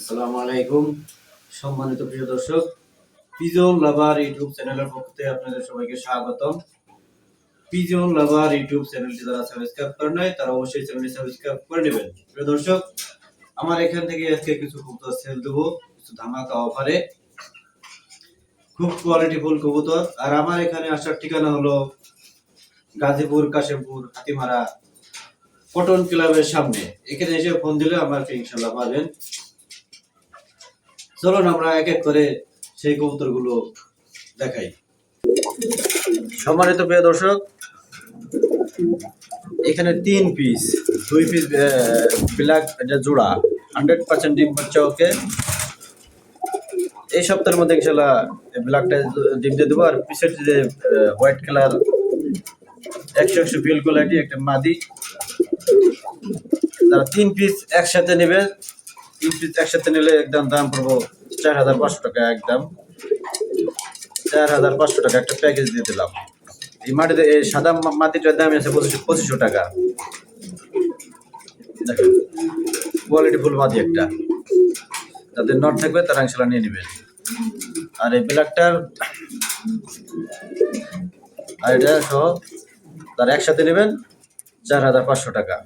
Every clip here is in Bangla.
আসসালামু আলাইকুম সম্মানিত প্রিয় দর্শক, পিজন লাভার ইউটিউব চ্যানেলের পক্ষ থেকে আপনাদের সবাইকে স্বাগতম। পিজন লাভার ইউটিউব চ্যানেলটি যারা সাবস্ক্রাইব করেন নাই তারা অবশ্যই চ্যানেলটি সাবস্ক্রাইব করে নেবেন। প্রিয় দর্শক, আমার এখান থেকে আজকে কিছু কবুতর সেল দেবো, কিছু ধামাকা অফারে, খুব কোয়ালিটিফুল কবুতর। আর আমার এখানে আসার ঠিকানা হলো গাজীপুর কাশিমপুর হাতিমারা কটন ক্লাবের সামনে। এখানে এসে ফোন দিলে আমাকে ইনশাল্লাহ পাবেন। চলুন আমরা এক এক করে সেই কবুতরগুলো দেখাই। সম্মানিত প্রিয় দর্শক, এখানে 3 পিস 2 পিস ব্ল্যাক, এটা জোড়া 100% ডিম বাচ্চা। ওকে, এই সপ্তাহের মধ্যে ইনশাল্লাহ ব্ল্যাকটা ডিম দিয়ে দেবো। আর পিসের যে হোয়াইট কালার 100 ফিল কোয়ালিটি একটা মাদি, তারা 3 পিস একসাথে নেবে। 3 পিস একসাথে নিলে একদম দাম পড়বো 4500 টাকা, একদম 4500 টাকা একটা প্যাকেজ দিয়ে দিলাম। এই মাটিতে এই সাদা মাটিটার দাম আছে 2500 টাকা। দেখেন কোয়ালিটি ফুল মাটি একটা, যাদের নট থাকবে তারা ইনশাল্লাহ নিয়ে নেবেন। আর এই ব্ল্যাকটার আর এটা সহ তারা একসাথে নেবেন 4500 টাকা।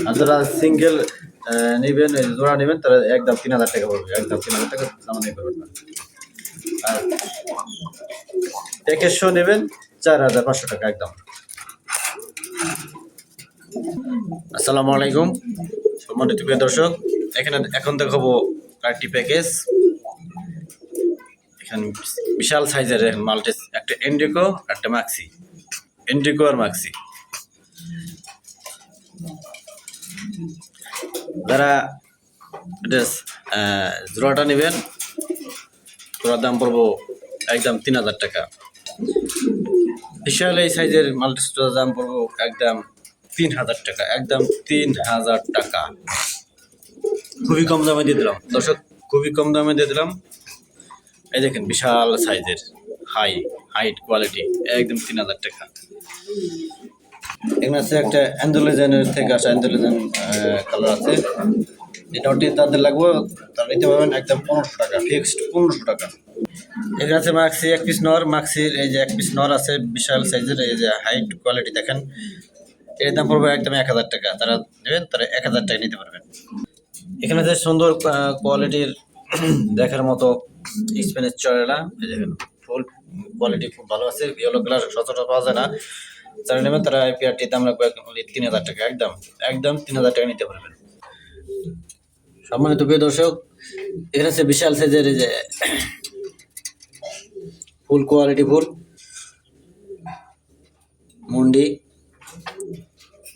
আর যারা সিঙ্গেল নেবেন, জোড়া নেবেন, তারা একদম 3000 টাকা পড়বে, একদম 3000 টাকা দাম নিয়ে পারবেন না। আর প্যাকেজ শো নেবেন 4500 টাকা একদম। আসসালামু আলাইকুম সম্মানিত প্রিয় দর্শক, এখন দেখাবো আরেকটি প্যাকেজ। এখানে বিশাল সাইজের মাল্টিস, একটা ইন্ডিকো একটা মাক্সি, ইন্ডিকো আর মাক্সি। যারা এটা জোড়াটা নেবেন, জোড়ার দাম পড়বো একদম 3000 টাকা। বিশাল এই সাইজের মাল্টিস্টোর দাম পড়বো একদম 3000 টাকা, একদম 3000 টাকা। খুবই কম দামে দিয়ে দিলাম দর্শক, খুবই কম দামে দিয়ে দিলাম। এই দেখেন বিশাল সাইজের হাইট কোয়ালিটি, একদম 3000 টাকা। এখানে আছে একটা অ্যান্ডোলেজেনের থেকে আসা অ্যান্ডোলেজেন কালার আছে। এটা তাদের লাগবে, তারা নিতে পারবেন একদম 1500 টাকা, ফিক্সড 1500 টাকা। এখানে আছে মাক্সি এক পিস নর, মাক্সির এই যে এক পিস নর আছে বিশাল সাইজের, এই যে হাইট কোয়ালিটি দেখেন। এর দাম পড়বে একদম 1000 টাকা। তারা নেবেন তারা 1000 টাকা নিতে পারবেন। এখানে যে সুন্দর কোয়ালিটির দেখার মতো স্পেনের চয়লা, এই দেখেন ফুল কোয়ালিটি খুব ভালো আছে। ইয়েলো কালার সচরাচর পাওয়া যায় না। যারা নেবেন তারা এই পেয়ারটির দাম লাগবে 3000 টাকা, একদম 3000 টাকা নিতে পারবেন। সম্মানিত প্রিয় দর্শক, এখানে আছে বিশাল সাইজের এই যে ফুল কোয়ালিটি ফুল মুন্ডি,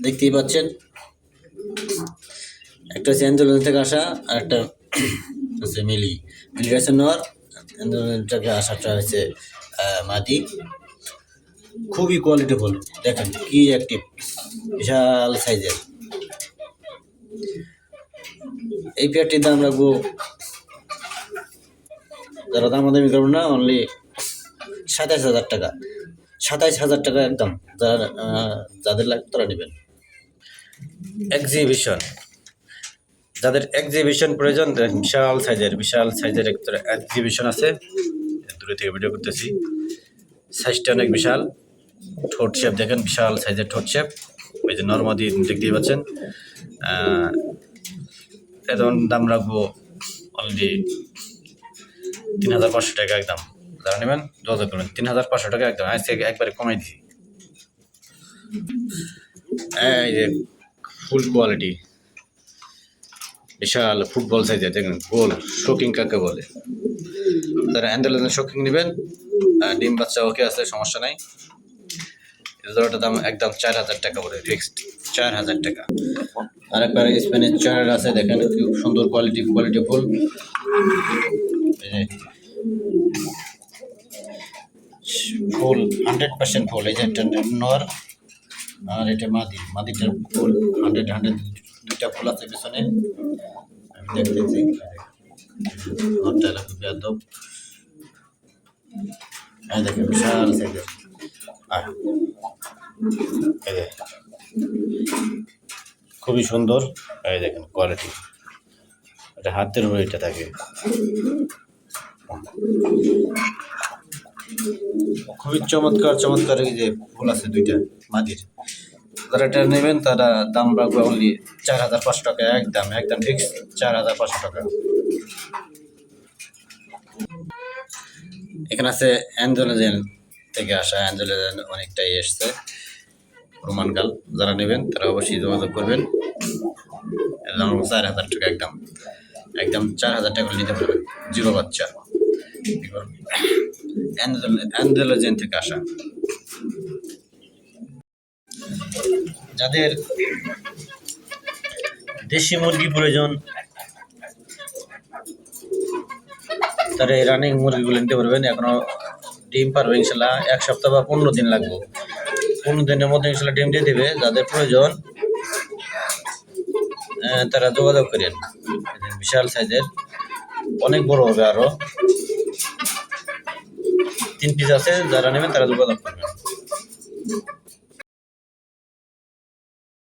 দেখতেই পাচ্ছেন। একটা হচ্ছে অ্যান্ডোলেন থেকে আসা, আর একটা হচ্ছে মিলি আছে নর, অ্যান্ডোলেন থেকে আসাটা হচ্ছে মাদি। খুবই কোয়ালিটি ফুল, দেখেন কি অ্যাক্টিভ, বিশাল সাইজের। এই পেয়ারটির দাম রাখবো, যারা দামাদামি করবেন না, অনলি 27000 টাকা, 27000 টাকা একদম। যাদের লাগবে তারা নেবেন। এক্সিবিশন, যাদের এক্সিবিশন প্রয়োজন, বিশাল সাইজের একটা এক্সিবিশন আছে। দূরে থেকে ভিডিও করতেছি, সাইজটা অনেক বিশাল। ঠোঁট শেপ দেখেন, বিশাল সাইজের ঠোঁট শেপ। ওই যে নর্মাদি দেখতেই পাচ্ছেন। এর দাম রাখবো অনলি 3500 টাকা একদম। যারা নেবেন যোগাযোগ করবেন, 3500 টাকা একদম। আজকে একবারে কমাই দিছি। এই যে ফুল কোয়ালিটি বিশাল ফুটবল সাইজের দেখেন, গোল শোকিং কাকে বলে। যারা অ্যান্ডোলেজের শোকিং নেবেন, ডিম বাচ্চা ওকে আছে, সমস্যা নাই। জোড়াটার দাম একদম 4000 টাকা পড়ে, ফিক্সড 4000 টাকা। আর একবার স্পেনের চয়ল আছে, দেখেন খুব সুন্দর কোয়ালিটি ফুল। ফুল 100% ফুল। এই যে নর আর এটা মাদিটার ফুল 100 দুইটা ফুল আছে পিছনে, আমি দেখতেছি। নরটা খুব বেয়াদব, দেখেন বিশাল সাইজের। খুবই সুন্দর। এই দেখেন কোয়ালিটি, এটা হাতের ওইটা থাকে, খুবই চমৎকার চমৎকার। এই যে ফুল আছে দুইটা মাটির, যারা এটা নেবেন তারা দাম রাখবে অনলি 4,500 টাকা, একদম একদম ফিক্স 4,500 টাকা। এখানে আছে অ্যান্ডোলেজেন থেকে আসা, অ্যান্ডোলেজেন অনেকটাই এসছে রোমান গাল, যারা নেবেন তারা অবশ্যই যোগাযোগ করবেন। এর দাম 4,000 টাকা, একদম একদম 4,000 টাকা নিতে পারবেন, জিরো বাচ্চা, অ্যান্ডোলেজেন থেকে আসা। যাদের দেশি মুরগি প্রয়োজন তারা এই রানিং মুরগিগুলো নিতে পারবেন। এখনো ডিম পারবে ইনশাল্লাহ, 1 সপ্তাহ বা 15 দিন লাগবে, 15 দিনের মধ্যে ইনশাল্লাহ ডিম দিয়ে দেবে। যাদের প্রয়োজন তারা যোগাযোগ করেন। বিশাল সাইজের, অনেক বড় হবে, আরো 3 পিস আছে, যারা নেবেন তারা যোগাযোগ করবেন।